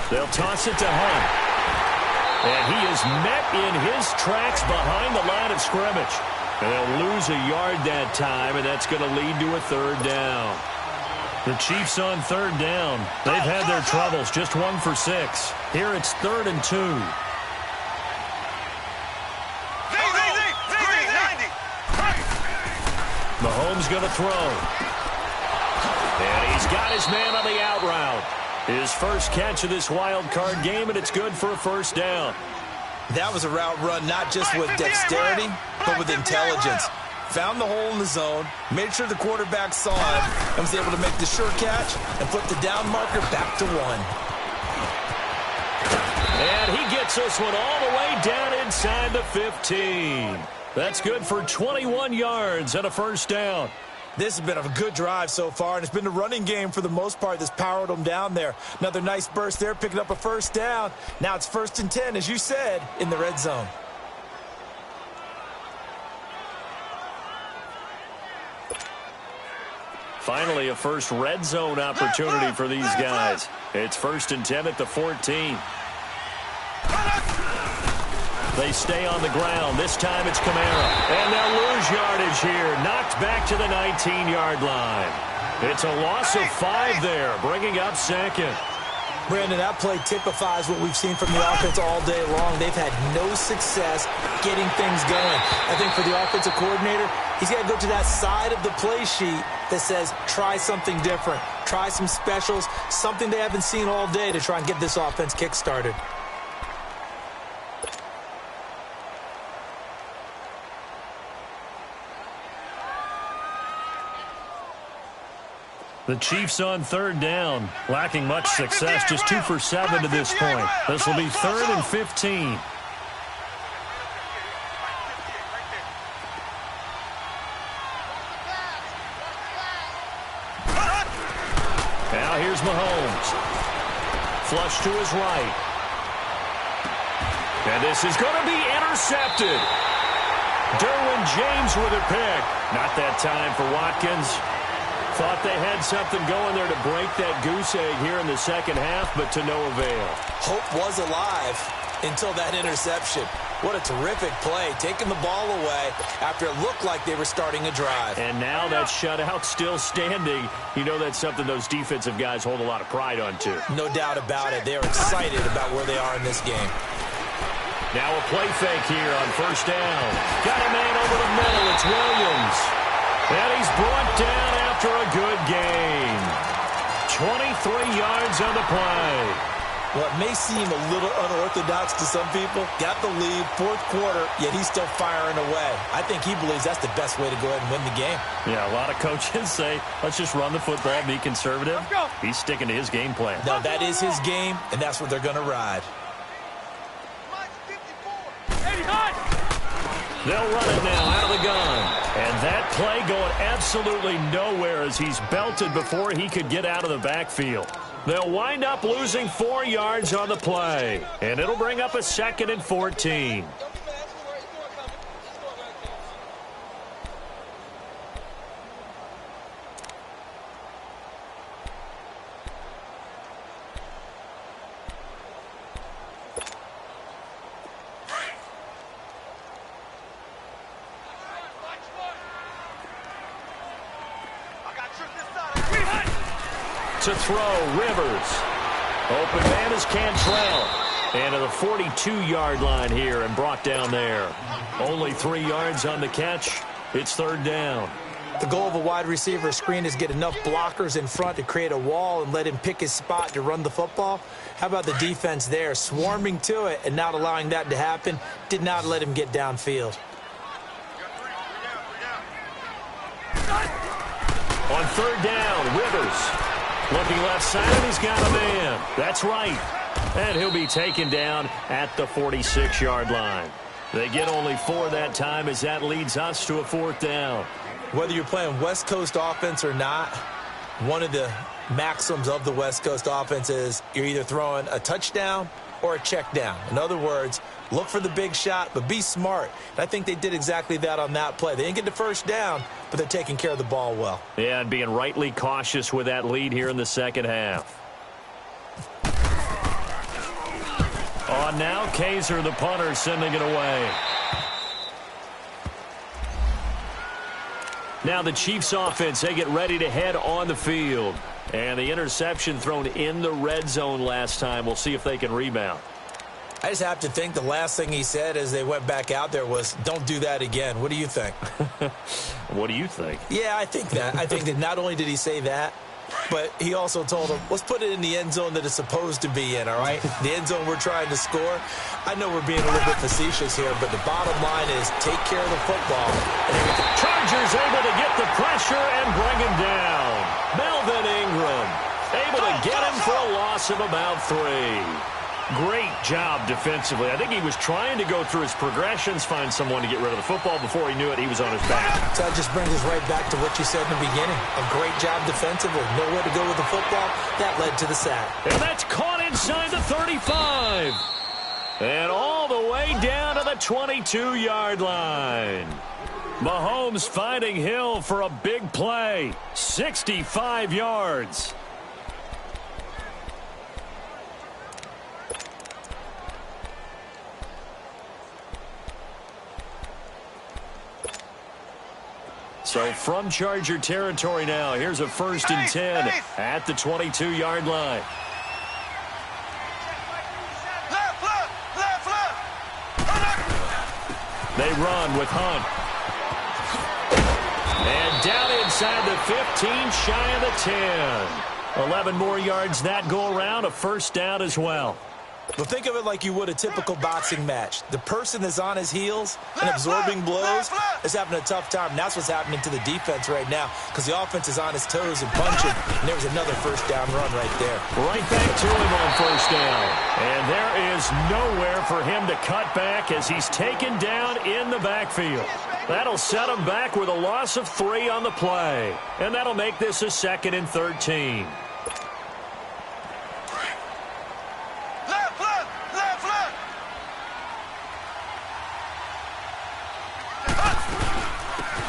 They'll toss it to Hunt. And he is met in his tracks behind the line of scrimmage. And they'll lose a yard that time, and that's going to lead to a 3rd down. The Chiefs on 3rd down. They've had their troubles, just 1 for 6. Here it's 3rd and 2. Mahomes going to throw. And he's got his man on the out route. His first catch of this wild card game, and it's good for a 1st down. That was a route run not just with dexterity, but with intelligence. Found the hole in the zone, made sure the quarterback saw him, and was able to make the sure catch and flip the down marker back to 1. And he gets this one all the way down inside the 15. That's good for 21 yards and a 1st down. This has been a good drive so far, and it's been the running game for the most part that's powered them down there. Another nice burst there, picking up a 1st down. Now it's 1st and 10, as you said, in the red zone. Finally, a first red zone opportunity for these guys. It's 1st and 10 at the 14. They stay on the ground. This time it's Kamara. And they'll lose yardage here. Knocked back to the 19-yard line. It's a loss of 5 there, bringing up 2nd. Brandon, that play typifies what we've seen from the offense all day long. They've had no success getting things going. I think for the offensive coordinator, he's got to go to that side of the play sheet that says, try something different. Try some specials, something they haven't seen all day to try and get this offense kick-started. The Chiefs on 3rd down, lacking much success, just 2 for 7 to this point. This will be 3rd and 15. Now here's Mahomes. Flush to his right. And this is going to be intercepted. Derwin James with a pick. Not that time for Watkins. Thought they had something going there to break that goose egg here in the second half, but to no avail. Hope was alive. until that interception. What a terrific play, taking the ball away after it looked like they were starting a drive. And now that shutout still standing. You know that's something those defensive guys hold a lot of pride on, too. No doubt about it. They're excited about where they are in this game. Now a play fake here on first down. Got a man over the middle. It's Williams. And he's brought down after a good gain. 23 yards on the play. Well, it may seem a little unorthodox to some people. Got the lead, fourth quarter, yet he's still firing away. I think he believes that's the best way to go ahead and win the game. Yeah, a lot of coaches say, let's just run the football, be conservative. He's sticking to his game plan. No, that is his game, and that's what they're going to ride. They'll run it now out of the gun. And that play going absolutely nowhere as he's belted before he could get out of the backfield. They'll wind up losing 4 yards on the play. And it'll bring up a 2nd and 14. To throw, Rivers. Open man is Cantrell. And to the 42-yard line here and brought down there. Only 3 yards on the catch. It's third down. The goal of a wide receiver screen is get enough blockers in front to create a wall and let him pick his spot to run the football. How about the defense there, swarming to it and not allowing that to happen? Did not let him get downfield. On third down, Rivers. Looking left side, he's got a man. That's right. And he'll be taken down at the 46-yard line. They get only 4 that time as that leads us to a fourth down. Whether you're playing West Coast offense or not, one of the maxims of the West Coast offense is you're either throwing a touchdown or a check down. In other words, look for the big shot, but be smart. And I think they did exactly that on that play. They didn't get the first down, but they're taking care of the ball well. Yeah, and being rightly cautious with that lead here in the second half. On now, Kaiser, the punter, sending it away. Now the Chiefs offense, they get ready to head on the field. And the interception thrown in the red zone last time. We'll see if they can rebound. I just have to think the last thing he said as they went back out there was, don't do that again. What do you think? What do you think? Yeah, I think that. I think that not only did he say that, but he also told them, let's put it in the end zone that it's supposed to be in, all right? The end zone we're trying to score. I know we're being a little bit facetious here, but the bottom line is take care of the football. And Chargers able to get the pressure and bring him down. Melvin Ingram able to get him for a loss of about 3. Great job defensively. I think he was trying to go through his progressions, find someone to get rid of the football. Before he knew it, he was on his back. So that just brings us right back to what you said in the beginning. A great job defensively. Nowhere to go with the football. That led to the sack. And that's caught inside the 35. And all the way down to the 22-yard line. Mahomes finding Hill for a big play. 65 yards. So from Charger territory now, here's a 1st and 10 at the 22-yard line. They run with Hunt. And down inside the 15, shy of the 10. 11 more yards that go around, a first down as well. Well, think of it like you would a typical boxing match. The person that's on his heels and absorbing blows is having a tough time. And that's what's happening to the defense right now because the offense is on his toes and punching. And there was another first down run right there. Right back to him on first down. And there is nowhere for him to cut back as he's taken down in the backfield. That'll set him back with a loss of 3 on the play. And that'll make this a 2nd and 13.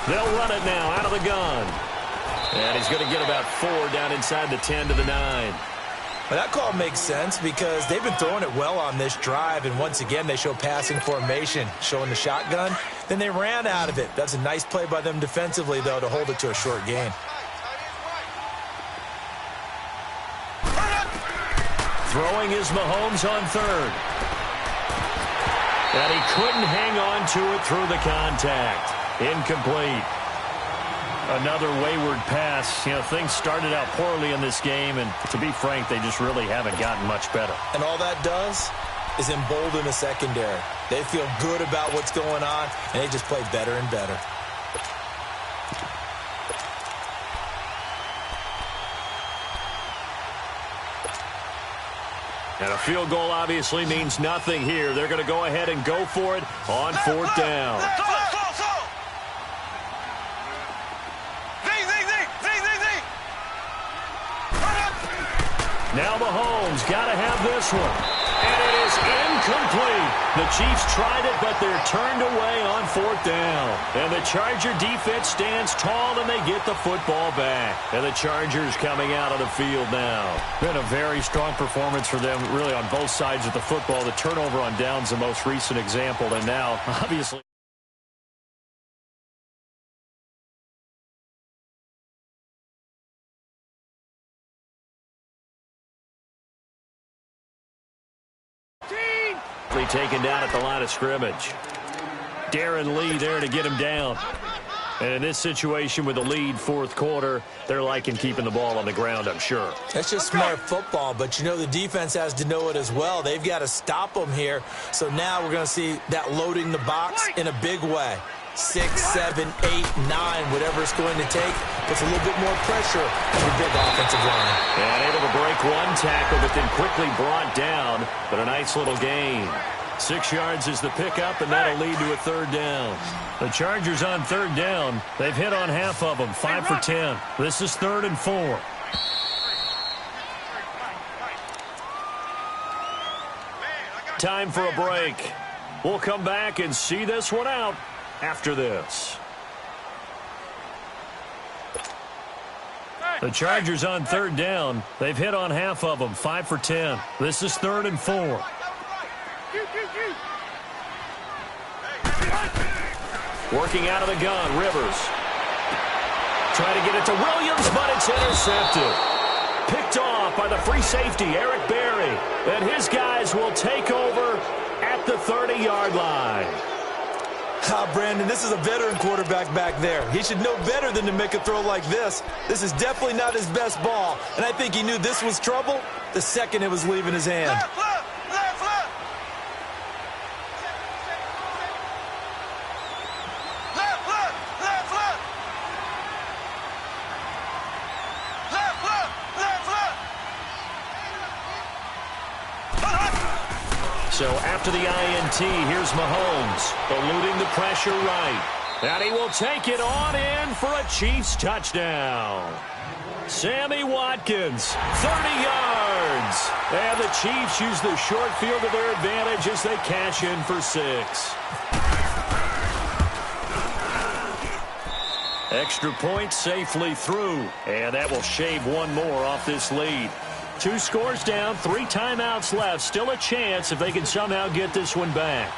They'll run it now out of the gun. And he's going to get about 4 down inside the 10 to the 9. Well, that call makes sense because they've been throwing it well on this drive, and once again they show passing formation, showing the shotgun. Then they ran out of it. That's a nice play by them defensively, though, to hold it to a short gain. Throwing is Mahomes on third. And he couldn't hang on to it through the contact. Incomplete. Another wayward pass. You know, things started out poorly in this game, and to be frank, they just really haven't gotten much better. And all that does is embolden the secondary. They feel good about what's going on, and they just play better and better. And a field goal obviously means nothing here. They're going to go ahead and go for it on fourth down. Now Mahomes got to have this one. And it is incomplete. The Chiefs tried it, but they're turned away on fourth down. And the Charger defense stands tall, and they get the football back. And the Chargers coming out of the field now. Been a very strong performance for them, really, on both sides of the football. The turnover on downs, the most recent example. And now, obviously, taken down at the line of scrimmage. Darren Lee there to get him down. And in this situation with the lead fourth quarter, they're liking keeping the ball on the ground, I'm sure. That's just smart football, but you know the defense has to know it as well. They've got to stop them here. So now we're going to see that loading the box in a big way. 6, 7, 8, 9, whatever it's going to take, puts a little bit more pressure on your big offensive line. And able to break one tackle, but then quickly brought down. But a nice little gain. 6 yards is the pickup, and that'll lead to a third down. The Chargers on third down. They've hit on half of them, 5 for 10. This is 3rd and 4. Time for a break. We'll come back and see this one out after this. The Chargers on third down. They've hit on half of them, 5 for 10. This is 3rd and 4. Working out of the gun, Rivers. Trying to get it to Williams, but it's intercepted. Picked off by the free safety, Eric Berry. And his guys will take over at the 30-yard line. Brandon, this is a veteran quarterback back there. He should know better than to make a throw like this. This is definitely not his best ball, and I think he knew this was trouble the second it was leaving his hand. Left, left, left, left. Left, left, left, left. Left, left, left, left. So after the INT, here's Mahomes, eluding the pressure right. And he will take it on in for a Chiefs touchdown. Sammy Watkins, 30 yards. And the Chiefs use the short field to their advantage as they cash in for 6. Extra point safely through. And that will shave one more off this lead. 2 scores down, 3 timeouts left. Still a chance if they can somehow get this one back.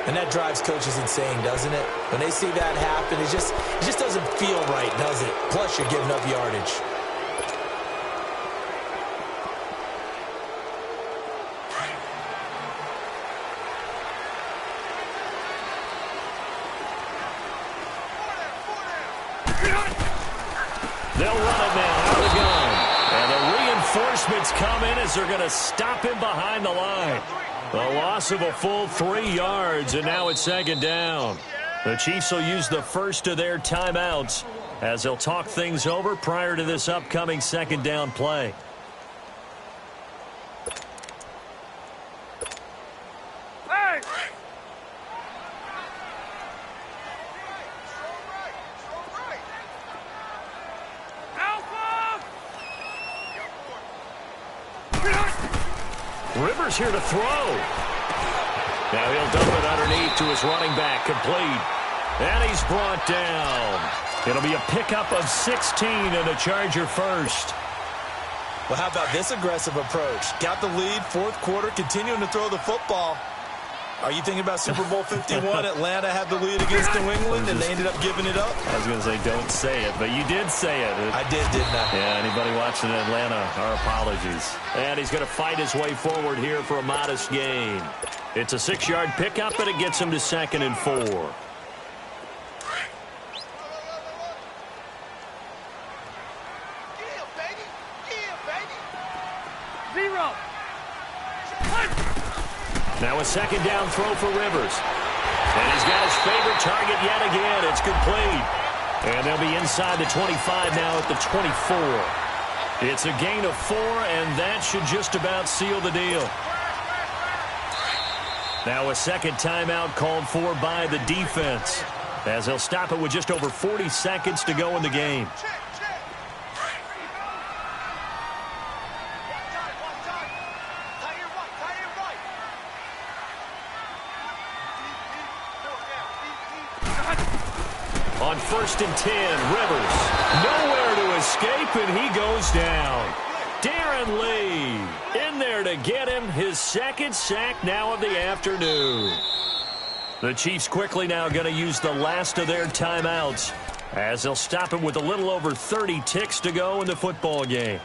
And that drives coaches insane, doesn't it? When they see that happen, it just doesn't feel right, does it? Plus, you're giving up yardage. They'll run it now out of the gun. And the reinforcements come in as they're going to stop him behind the line. A loss of a full 3 yards, and now it's 2nd down. The Chiefs will use the first of their timeouts as they'll talk things over prior to this upcoming 2nd down play. Hey! Alpha! Rivers here to throw. Now he'll dump it underneath to his running back, complete. And he's brought down. It'll be a pickup of 16 and a Charger first. Well, how about this aggressive approach? Got the lead, fourth quarter, continuing to throw the football. Are you thinking about Super Bowl 51? Atlanta had the lead against New England, and they ended up giving it up? I was going to say, don't say it, but you did say it. I did, didn't I? Yeah, anybody watching Atlanta, our apologies. And he's going to fight his way forward here for a modest gain. It's a 6-yard pickup, and it gets him to 2nd and 4. Now a 2nd down throw for Rivers. And he's got his favorite target yet again. It's complete. And they'll be inside the 25 now at the 24. It's a gain of 4, and that should just about seal the deal. Now a 2nd timeout called for by the defense, as they'll stop it with just over 40 seconds to go in the game. On 1st and 10, Rivers nowhere to escape, and he goes down. Darren Lee in there to get him, his 2nd sack now of the afternoon. The Chiefs quickly now going to use the last of their timeouts, as they'll stop it with a little over 30 ticks to go in the football game.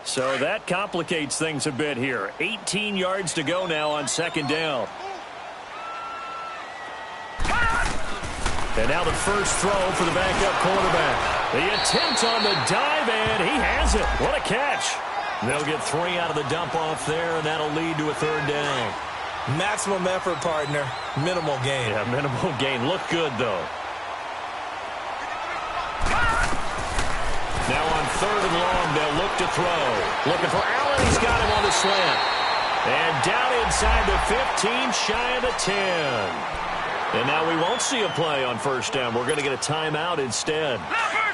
So that complicates things a bit here. 18 yards to go now on 2nd down. And now the first throw for the backup quarterback. The attempt on the dive, and he has it. What a catch. They'll get 3 out of the dump off there, and that'll lead to a 3rd down. Maximum effort, partner. Minimal gain. Yeah, minimal gain. Look good, though. Now on 3rd and long, they'll look to throw. Looking for Allen. He's got him on the slant. And down inside the 15, shy of the 10. And now we won't see a play on 1st down. We're going to get a timeout instead.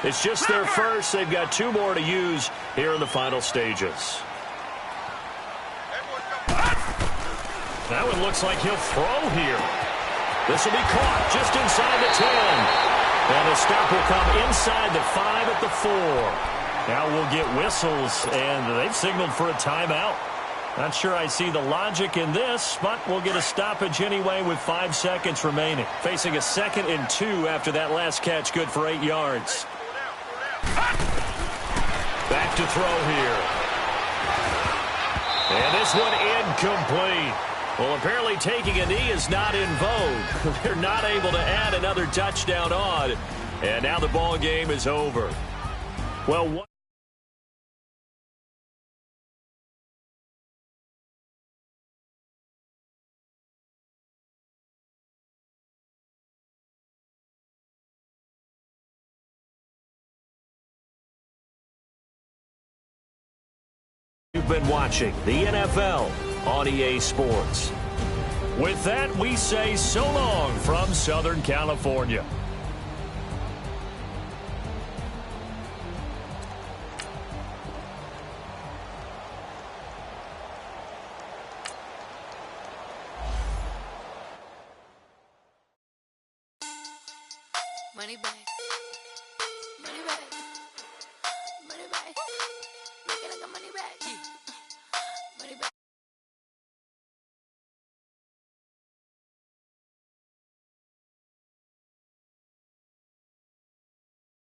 It's just their first. They've got 2 more to use here in the final stages. That one looks like he'll throw here. This will be caught just inside the 10. And the stop will come inside the 5 at the 4. Now we'll get whistles, and they've signaled for a timeout. Not sure I see the logic in this, but we'll get a stoppage anyway with 5 seconds remaining. Facing a 2nd and 2 after that last catch, good for 8 yards. Back to throw here. And this one incomplete. Well, apparently taking a knee is not in vogue. They're not able to add another touchdown on. And now the ball game is over. Well, what you've been watching the NFL on EA Sports. With that, we say so long from Southern California. Money back. Money back. Money back. Make it like a money back.